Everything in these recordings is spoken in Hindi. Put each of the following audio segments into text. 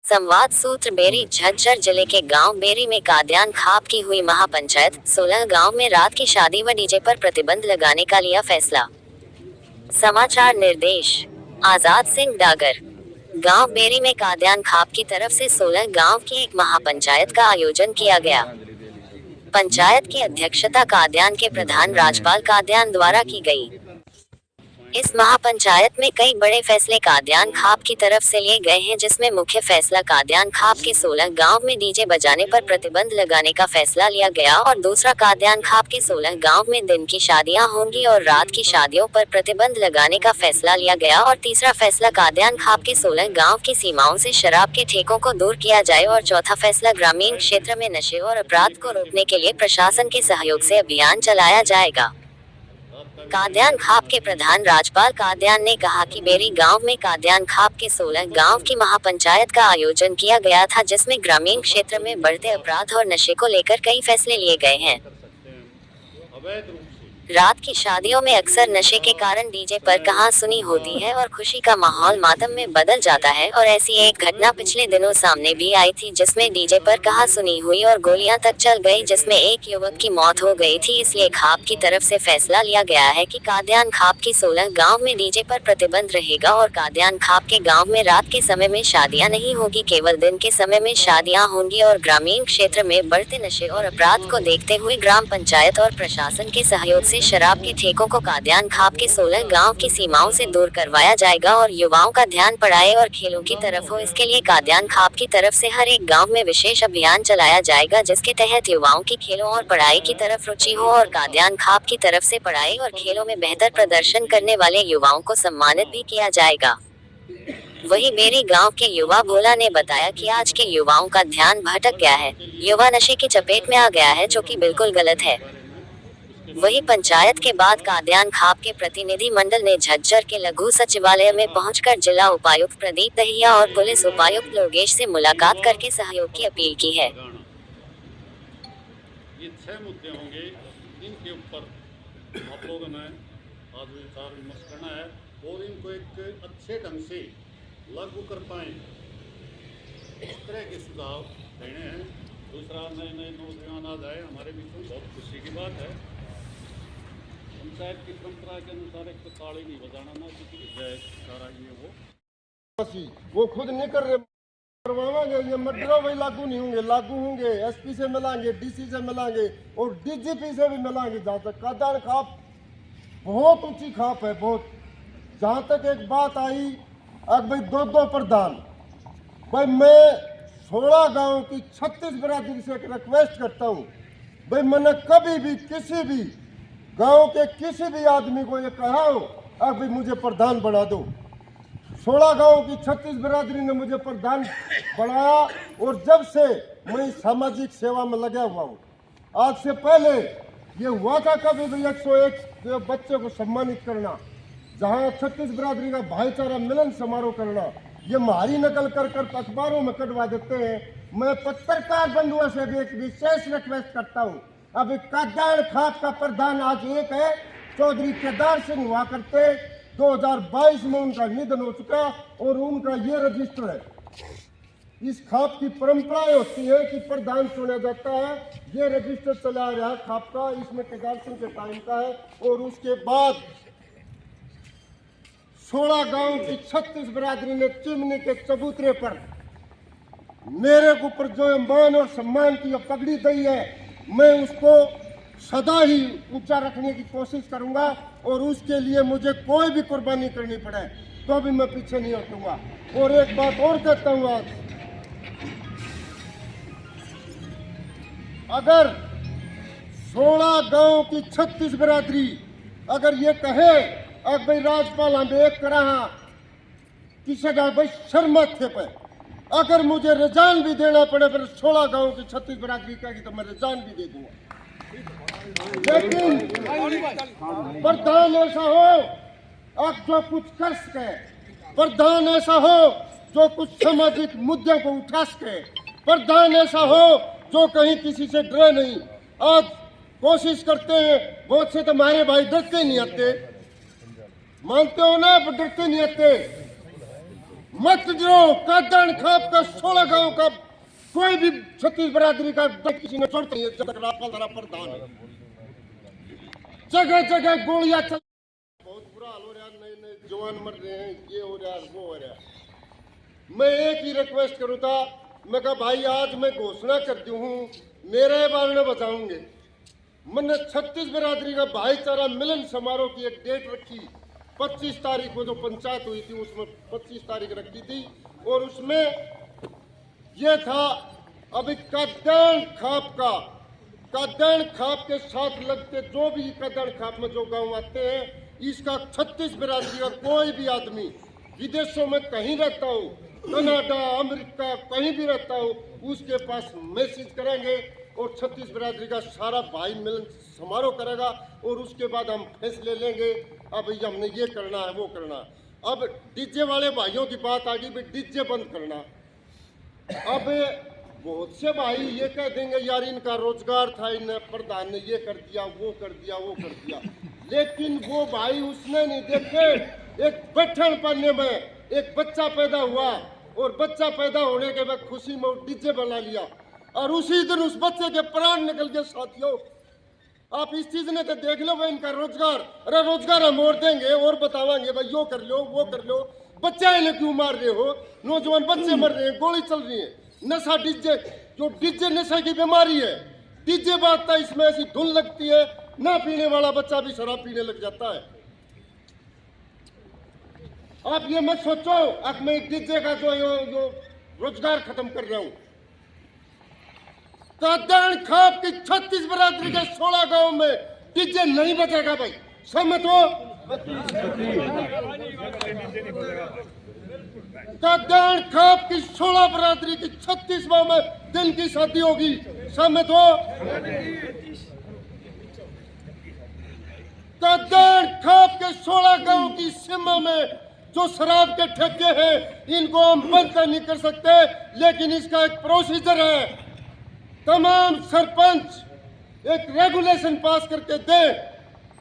संवाद सूत्र बेरी झज्जर जिले के गांव बेरी में काद्यान खाप की हुई महापंचायत। 16 गांव में रात की शादी व डीजे पर प्रतिबंध लगाने का लिया फैसला। समाचार निर्देश आजाद सिंह डागर। गांव बेरी में काद्यान खाप की तरफ से 16 गांव की एक महापंचायत का आयोजन किया गया। पंचायत की अध्यक्षता काद्यान के प्रधान राजपाल काद्यान द्वारा की गई। इस महापंचायत में कई बड़े फैसले काद्यान खाप की तरफ से लिए गए हैं, जिसमें मुख्य फैसला काद्यान खाप के 16 गांव में डीजे बजाने पर प्रतिबंध लगाने का फैसला लिया गया और दूसरा काद्यान खाप के 16 गांव में दिन की शादियां होंगी और रात की शादियों पर प्रतिबंध लगाने का फैसला लिया गया और तीसरा फैसला काद्यान खाप के 16 गांव की सीमाओं से शराब के ठेकों को दूर किया जाए और चौथा फैसला ग्रामीण क्षेत्र में नशे और अपराध को रोकने के लिए प्रशासन के सहयोग से अभियान चलाया जाएगा। काद्यान खाप के प्रधान राजपाल काद्यान ने कहा कि बेरी गांव में काद्यान खाप के 16 गांव की महापंचायत का आयोजन किया गया था, जिसमें ग्रामीण क्षेत्र में बढ़ते अपराध और नशे को लेकर कई फैसले लिए गए हैं। रात की शादियों में अक्सर नशे के कारण डीजे पर कहासुनी होती है और खुशी का माहौल मातम में बदल जाता है और ऐसी एक घटना पिछले दिनों सामने भी आई थी, जिसमें डीजे पर कहासुनी हुई और गोलियां तक चल गई, जिसमें एक युवक की मौत हो गई थी। इसलिए खाप की तरफ से फैसला लिया गया है कि काद्यान खाप की 16 गाँव में डीजे पर प्रतिबंध रहेगा और काद्यान खाप के गाँव में रात के समय में शादियाँ नहीं होगी, केवल दिन के समय में शादियाँ होंगी और ग्रामीण क्षेत्र में बढ़ते नशे और अपराध को देखते हुए ग्राम पंचायत और प्रशासन के सहयोग से शराब के ठेकों को काद्यान खाप के 16 गांव की सीमाओं से दूर करवाया जाएगा और युवाओं का ध्यान पढ़ाए और खेलों की तरफ हो। इसके लिए काद्यान खाप की तरफ से हर एक गांव में विशेष अभियान चलाया जाएगा, जिसके तहत युवाओं की खेलों और पढ़ाई की तरफ रुचि हो और काद्यान खाप की तरफ से पढ़ाई और खेलों में बेहतर प्रदर्शन करने वाले युवाओं को सम्मानित भी किया जाएगा। वहीं बेरी गांव के युवा भोला ने बताया कि आज के युवाओं का ध्यान भटक गया है, युवा नशे की चपेट में आ गया है, जो कि बिल्कुल गलत है। वहीं पंचायत के बाद काद्यान खाप के प्रतिनिधि मंडल ने झज्जर के लघु सचिवालय में पहुंचकर जिला उपायुक्त प्रदीप दहिया और पुलिस उपायुक्त लोकेश से मुलाकात करके सहयोग की अपील की है। ये 6 मुद्दे होंगे, इनके ऊपर आप लोगों ने आज विचार विमर्श करना है और इनको एक अच्छे ढंग से लागू कर पाए, इस तरह के सुझाव देने हैं। दूसरा, नए नए नौजवान आ जाए हमारे बीच में, बहुत खुशी की बात है। पंचायत की परंपरा के अनुसार एक तो ताली नहीं बजाना ना, किसी जय सारा ये वो खुद नहीं कर रहे, करवाएंगे। ये मर्डरों वही लागू नहीं होंगे, लागू होंगे एसपी से मिलाएंगे, डीसी से मिलाएंगे और डीजीपी से भी मिलाएंगे। जहाँ तक काद्यान खाप बहुत ऊंची खाप है, बहुत। जहाँ तक एक बात आई अब भाई दो प्रधान, भाई मैं 16 गांव की 36 बिरादरी से एक रिक्वेस्ट करता हूँ, भाई मैंने कभी भी किसी भी गांव के किसी भी आदमी को ये कहा हो अब भाई मुझे प्रधान बना दो। 16 गांव की 36 बिरादरी ने मुझे प्रधान बनाया और जब से मैं सामाजिक सेवा में लगा हुआ हूँ। आज से पहले ये हुआ था कभी भी 101 बच्चे को सम्मानित करना, जहाँ 36 बिरादरी का भाईचारा मिलन समारोह करना, ये मारी नकल कर कर अखबारों में कटवा देते हैं। मैं पत्रकार बंधुओं से भी एक विशेष रिक्वेस्ट करता हूँ, अभी काद्यान खाप का प्रधान आज एक है, चौधरी केदार सिंह हुआ करते। 2022 में उनका निधन हो चुका और उनका ये रजिस्टर है। इस खाप की परंपराएं होती है कि प्रधान चुना जाता है, ये रजिस्टर चला रहा है खाप का, इसमें केदार सिंह के टाइम का है। और उसके बाद 16 गांव की 36 बिरादरी ने चिमनी के चबूतरे पर मेरे ऊपर जो मान और सम्मान की पगड़ी दी है, मैं उसको सदा ही ऊंचा रखने की कोशिश करूंगा और उसके लिए मुझे कोई भी कुर्बानी करनी पड़े तो भी मैं पीछे नहीं हटूंगा। और एक बात और कहता हूं, आज अगर 16 गांव की 36 बिरादरी अगर ये कहे अब भाई राजपाल हम एक करा किसी का भाई शर्मा थे पे, अगर मुझे रिजाइन भी देना पड़े फिर 16 गांव की 36 बिरादरी कहेगी तो मैं रिजाइन भी दे दूंगा। लेकिन प्रधान ऐसा हो अब जो कुछ कर सके, प्रधान ऐसा हो जो कुछ सामाजिक मुद्दों को उठा सके, प्रधान ऐसा हो जो कहीं किसी से डरे नहीं। आज कोशिश करते हैं, बहुत से तो हमारे भाई डरते नहीं आते, मानते हो ना, डरते नहीं आते। मत जो कादन खाप का 16 गांव का कोई भी छत्तीस बरादरी का किसी ने छोड़ते नहीं जब तक रापा प्रधान है। जगह जगह गोलियां चल, बहुत बुरा हाल हो रहा है। नए नए जवान मर रहे हैं, ये हो रहा है, वो हो रहा है। मैं एक ही रिक्वेस्ट करूँ था, मैं कहा भाई आज मैं घोषणा करती हूँ मेरे बारे में बचाऊंगे। मैंने छत्तीस बिरादरी का भाईचारा मिलन समारोह की एक डेट रखी 25 तारीख को, जो पंचायत हुई थी उसमें 25 तारीख रखी थी, और उसमें यह था अभी कदन खाप के साथ लगते जो भी कदन खाप में जो गांव आते हैं, इसका छत्तीस बिरादरी का कोई भी आदमी विदेशों में कहीं रहता हो, कनाडा अमेरिका कहीं भी रहता हो, उसके पास मैसेज करेंगे और छत्तीस बिरादरी का सारा भाई मिलन समारोह करेगा, और उसके बाद हम फैसले लेंगे अब हमने ये करना है वो करना है। अब डीजे वाले भाइयों की बात आ गई, भाई डीजे बंद करना। अब बहुत से भाई ये कह देंगे यार इनका रोजगार था, इन प्रधान ने ये कर दिया वो कर दिया वो कर दिया, लेकिन वो भाई उसने नहीं देखे एक बैठन पन्ने में एक बच्चा पैदा हुआ, और बच्चा पैदा होने के बाद खुशी में डीजे बना लिया, और उसी दिन उस बच्चे के प्राण निकल गए। साथियों आप इस चीज ने तो देख लो भाई इनका रोजगार, अरे रोजगार हम और देंगे और बतावाएंगे भाई यो कर लो वो कर लो, बच्चे इन्हें क्यों मार रहे हो, नौजवान बच्चे मर रहे हैं, गोली चल रही है, नशा डीजे, जो डीजे नशे की बीमारी है, डीजे बाजता इसमें ऐसी धुन लगती है, ना पीने वाला बच्चा भी शराब पीने लग जाता है। आप ये मत सोचो अब मैं डीजे का जो रोजगार खत्म कर रहा हूं। कदन खाप की 36 बिरादरी के 16 गांव में डीजे नहीं बचेगा भाई, सहमत हो? कदन खाप की 16 बिरादरी की 36 गांव में दिन की शादी होगी, सहमत हो? कदन खाप के 16 गांव की सीमा में जो शराब के ठेके हैं इनको हम बंद नहीं कर सकते, लेकिन इसका एक प्रोसीजर है। तमाम सरपंच एक रेगुलेशन पास करके दे,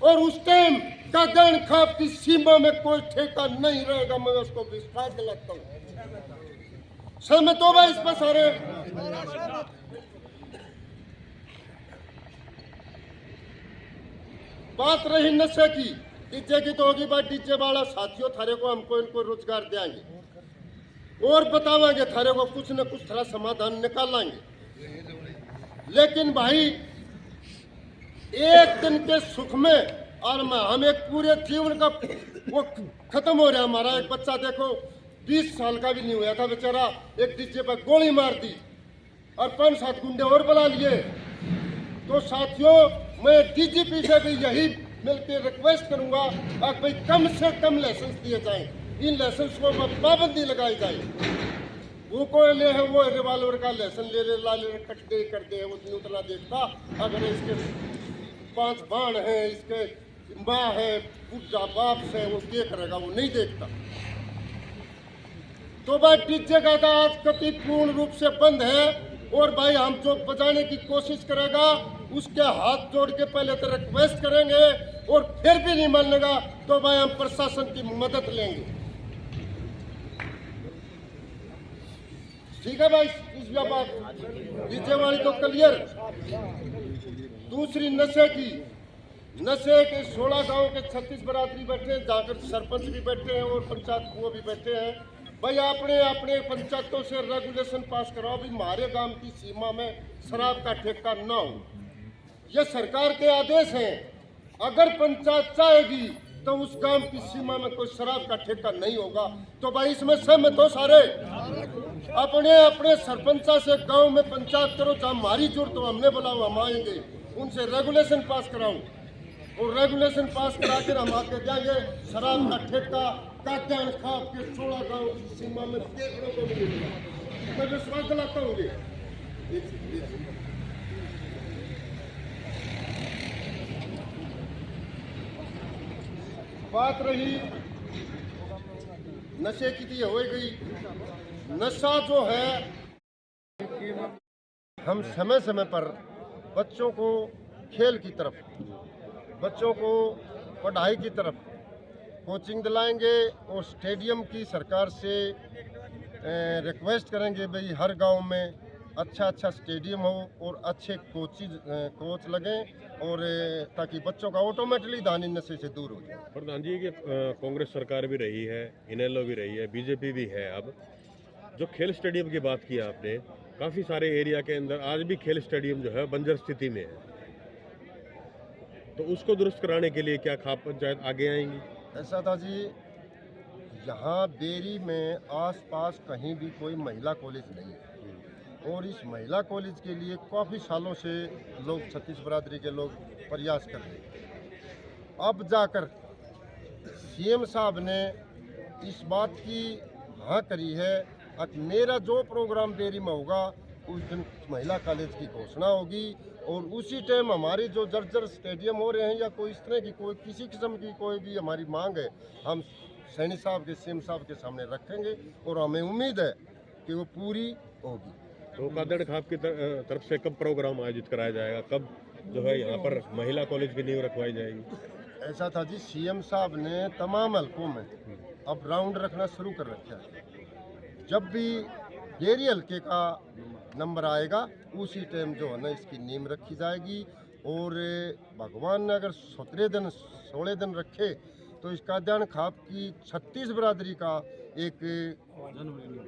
और उस टाइम कदन खाप की सीमा में कोई ठेका नहीं रहेगा, मैं उसको विश्वास दिलाता हूँ। सहमत हो भाई इस पर सारे? बात रही नशे की, डीजे की तो होगी भाई, डीजे वाला साथियों थारे को हमको इनको रोजगार देंगे और बतावाएंगे, थारे को कुछ न कुछ थोड़ा समाधान निकालेंगे, लेकिन भाई एक दिन के सुख में और हम एक पूरे जीवन का वो खत्म हो रहा है। हमारा एक बच्चा देखो 20 साल का भी नहीं हुआ था बेचारा, एक डीजे पर गोली मार दी और 5-7 गुंडे और बुला लिए। तो साथियों मैं डीजीपी से भी यही मिलकर रिक्वेस्ट करूंगा कि भाई कम से कम लाइसेंस दिए जाएं, इन लाइसेंस को पाबंदी लगाई जाए। वो कोई ले है वो रिवाल्वर का लाइसेंस ले कट दे कर दे, वो उतना देखता, अगर इसके 5 बाण है, इसके माँ है, बुढ़ा बाप है, वो क्या करेगा, वो नहीं देखता। तो भाई डीजे का आज कति पूर्ण रूप से बंद है, और भाई हम जो बजाने की कोशिश करेगा उसके हाथ जोड़ के पहले तो रिक्वेस्ट करेंगे, और फिर भी नहीं मानेगा तो भाई हम प्रशासन की मदद लेंगे। ठीक है भाई, इस बात डीजे वाली तो क्लियर। दूसरी नशे की, नशे के 16 गांव के 36 बरादरी बैठे हैं, जाकर सरपंच भी बैठे हैं और पंचायत वो भी बैठे हैं। भाई अपने अपने पंचायतों से रेगुलेशन पास कराओ भी हमारे गांव की सीमा में शराब का ठेका न हो। ये सरकार के आदेश हैं, अगर पंचायत चाहेगी तो उस गांव की सीमा में कोई शराब का ठेका नहीं होगा। तो भाई इसमें सहमत हो सारे? अपने अपने सरपंचा से गांव में पंचायत करो, जहाँ हमारी जरूरत हो हमने बुलाओ, हम आएंगे, उनसे रेगुलेशन पास कराओ, और रेगुलेशन पास करा कर हम आके जाएंगे। शराब का ठेका कदन खाप के 16 गांव की सीमा में देखने को मिलेगा, मैं विश्वास दिलाता हूँ। बात रही नशे की थी, हो गई। नशा जो है हम समय समय पर बच्चों को खेल की तरफ, बच्चों को पढ़ाई की तरफ, कोचिंग दिलाएंगे और स्टेडियम की सरकार से रिक्वेस्ट करेंगे भाई हर गांव में अच्छा स्टेडियम हो और अच्छे कोच लगें और ताकि बच्चों का ऑटोमेटिकली दानी नशे से दूर हो जाए। प्रधान जी कि कांग्रेस सरकार भी रही है, इनेलो भी रही है, बीजेपी भी है। अब जो खेल स्टेडियम की बात की आपने, काफ़ी सारे एरिया के अंदर आज भी खेल स्टेडियम जो है बंजर स्थिति में है, तो उसको दुरुस्त कराने के लिए क्या खाप पंचायत आगे आएंगी? ऐसा था जी, यहाँ बेरी में आसपास कहीं भी कोई महिला कॉलेज नहीं है और इस महिला कॉलेज के लिए काफ़ी सालों से लोग छत्तीस बरादरी के लोग प्रयास कर रहे हैं। अब जाकर सीएम साहब ने इस बात की हाँ करी है कि मेरा जो प्रोग्राम बेरी में होगा उस दिन महिला कॉलेज की घोषणा होगी और उसी टाइम हमारे जो जर्जर स्टेडियम हो रहे हैं या कोई इस तरह की कोई किसी किस्म की कोई भी हमारी मांग है, हम सैनी साहब के सीएम साहब के सामने रखेंगे और हमें उम्मीद है कि वो पूरी होगी। तो कादड़ खाप की तरफ से कब प्रोग्राम आयोजित कराया जाएगा, कब जो है यहाँ पर महिला कॉलेज की नींव रखवाई जाएगी? ऐसा था जी, सीएम साहब ने तमाम हल्कों में अब राउंड रखना शुरू कर रखा है। जब भी डेरी हल्के का नंबर आएगा उसी टाइम जो है ना इसकी नींव रखी जाएगी और भगवान ने अगर 16 दिन रखे तो इस काद्यान खाप की 36 बरादरी का एक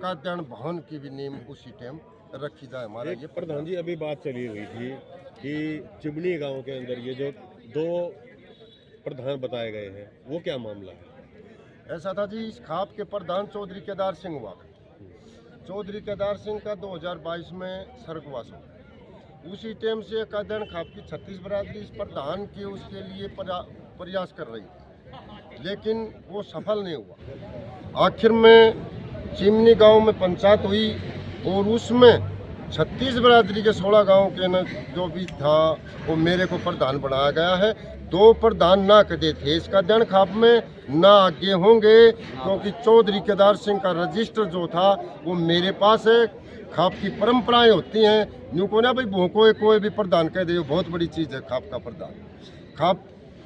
काद्यान भवन की भी नींव उसी टाइम रखी जाए। हमारा ये प्रधान जी अभी बात चली हुई थी कि चिमनी गांव के अंदर ये जो 2 प्रधान बताए गए हैं, वो क्या मामला है? ऐसा था जी, इस खाप के प्रधान चौधरी केदार सिंह हुआ। चौधरी केदार सिंह का 2022 में स्वर्गवास हो। उसी टाइम से काद्यान खाप की 36 बरादरी इस प्रधान के उसके लिए प्रयास कर रही, लेकिन वो सफल नहीं हुआ। आखिर में चिमनी गांव में पंचायत हुई और उसमें 36 बरादरी के 16 गांव के न जो भी था वो मेरे को प्रधान बनाया गया है। 2 प्रधान ना कदे थे इस काद्यान खाप में, ना आगे होंगे, क्योंकि चौधरी केदार सिंह का रजिस्टर जो था वो मेरे पास है। खाप की परंपराएं होती हैं, यूँ को ना भाई भोंको कोई भी प्रधान कह दे, बहुत बड़ी चीज़ है खाप का प्रधान। खाप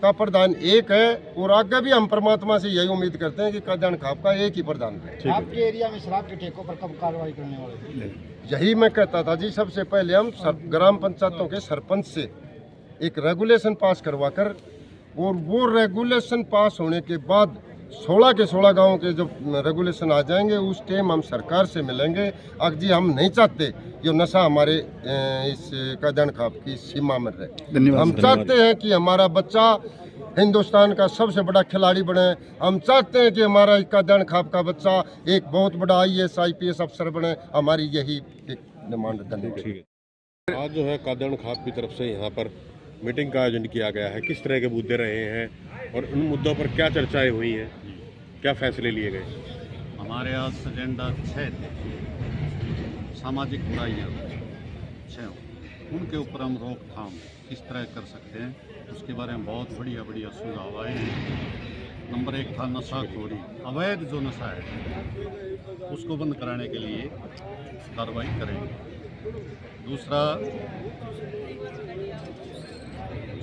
का प्रधान एक है और आगे भी हम परमात्मा से यही उम्मीद करते हैं कि काद्यान खाप का एक ही प्रधान है। आपके एरिया में शराब के ठेकों पर कब कार्रवाई करने वाले? यही मैं कहता था जी, सबसे पहले हम ग्राम पंचायतों के सरपंच से एक रेगुलेशन पास करवा कर और वो रेगुलेशन पास होने के बाद 16 के 16 गांवों के जब रेगुलेशन आ जाएंगे उस टाइम हम सरकार से मिलेंगे। अब जी हम नहीं चाहते ये नशा हमारे इस काद्यान खाप की सीमा में रहे। हम चाहते हैं कि हमारा बच्चा हिंदुस्तान का सबसे बड़ा खिलाड़ी बने। हम चाहते हैं कि हमारा काद्यान खाप का बच्चा एक बहुत बड़ा IAS IPS अफसर बने। हमारी यही एक डिमांड। धन्यवाद। आज जो है काद्यान खाप की तरफ से यहाँ पर मीटिंग का आयोजन किया गया है, किस तरह के मुद्दे रहे हैं और उन मुद्दों पर क्या चर्चाएं हुई हैं, क्या फैसले लिए गए? हमारे आज एजेंडा 6 थे, सामाजिक बुराइयाँ 6, उनके ऊपर हम रोकथाम किस तरह कर सकते हैं उसके बारे में बहुत बढ़िया सुझाव आए हैं। नंबर 1 था नशाखोरी, अवैध जो नशा है उसको बंद कराने के लिए कार्रवाई करेंगे। दूसरा,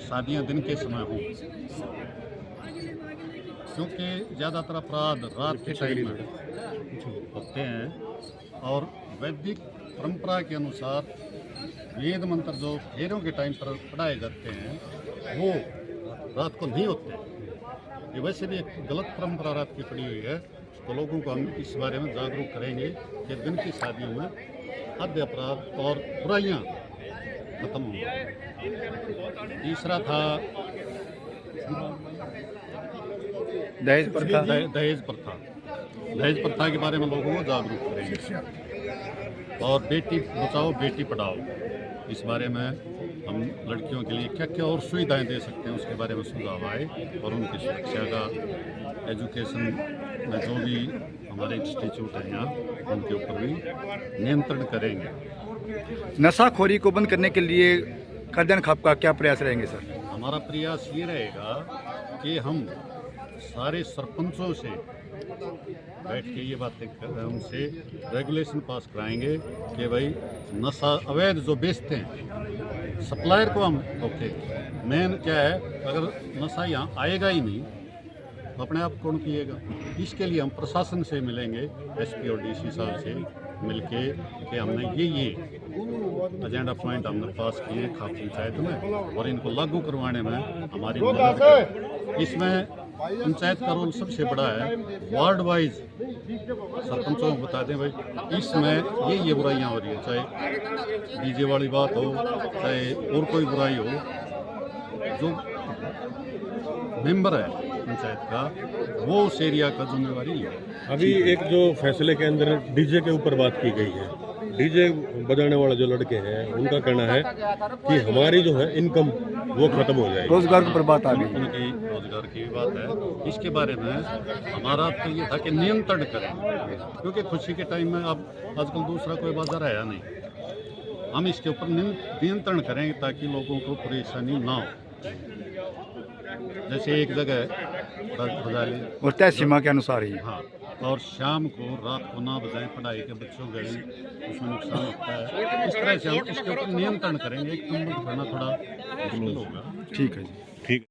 शादियां दिन के समय हों, क्योंकि ज़्यादातर अपराध रात के टाइम में होते हैं और वैदिक परंपरा के अनुसार वेद मंत्र जो फेरों के टाइम पर पढ़ाए जाते हैं वो रात को नहीं होते। ये वैसे भी एक गलत परंपरा रात की पड़ी हुई है, तो लोगों को हम इस बारे में जागरूक करेंगे कि दिन की शादियों में हद अपराध और बुराइयाँ खत्म होंगी। तीसरा था दहेज प्रथा के बारे में लोगों को जागरूक करेंगे और बेटी बचाओ बेटी पढ़ाओ, इस बारे में हम लड़कियों के लिए क्या क्या और सुविधाएं दे सकते हैं उसके बारे में सुझाव आए और उनकी सुरक्षा का एजुकेशन में जो भी हमारे इंस्टीट्यूट हैं यहाँ उनके ऊपर भी नियंत्रण करेंगे। नशाखोरी को बंद करने के लिए काद्यान खाप का क्या प्रयास रहेंगे सर? हमारा प्रयास ये रहेगा कि हम सारे सरपंचों से बैठ के ये बातें उनसे रेगुलेशन पास कराएंगे कि भाई नशा अवैध जो बेचते हैं सप्लायर को हम रोके। मेन क्या है, अगर नशा यहाँ आएगा ही नहीं अपने आप कौन किएगा? इसके लिए हम प्रशासन से मिलेंगे, एसपी और डीसी साहब से मिलके कि हमने ये एजेंडा पॉइंट हमने पास किए खाप पंचायत में और इनको लागू करवाने में हमारी मदद करें। इसमें पंचायत का रोल सबसे बड़ा है। वार्ड वाइज सरपंचों को बता दें भाई इसमें ये बुराइयां हो रही है, चाहे डीजे वाली बात हो चाहे और कोई बुराई हो, जो मेंबर है पंचायत का वो उस एरिया का जिम्मेवारी है। अभी एक जो फैसले के अंदर डीजे के ऊपर बात की गई है, डीजे बजाने वाले जो लड़के हैं उनका कहना है कि हमारी जो है इनकम वो खत्म हो जाएगी। रोजगार के ऊपर बात आ गई। उनकी रोजगार की बात है। इसके बारे में हमारा तो ये था कि नियंत्रण करें, क्योंकि खुशी के टाइम में अब आजकल दूसरा कोई बाजार आया नहीं। हम इसके ऊपर नियंत्रण करेंगे ताकि लोगों को परेशानी ना हो। जैसे एक जगह बजा लें और तय सीमा के अनुसार ही। हाँ, और शाम को रात को ना बजाएं, पढ़ाई के बच्चों के उसमें नुकसान होता है। इस तरह से हम इसके ऊपर नियंत्रण करेंगे। एक करना थोड़ा मुश्किल होगा। ठीक है जी। ठीक।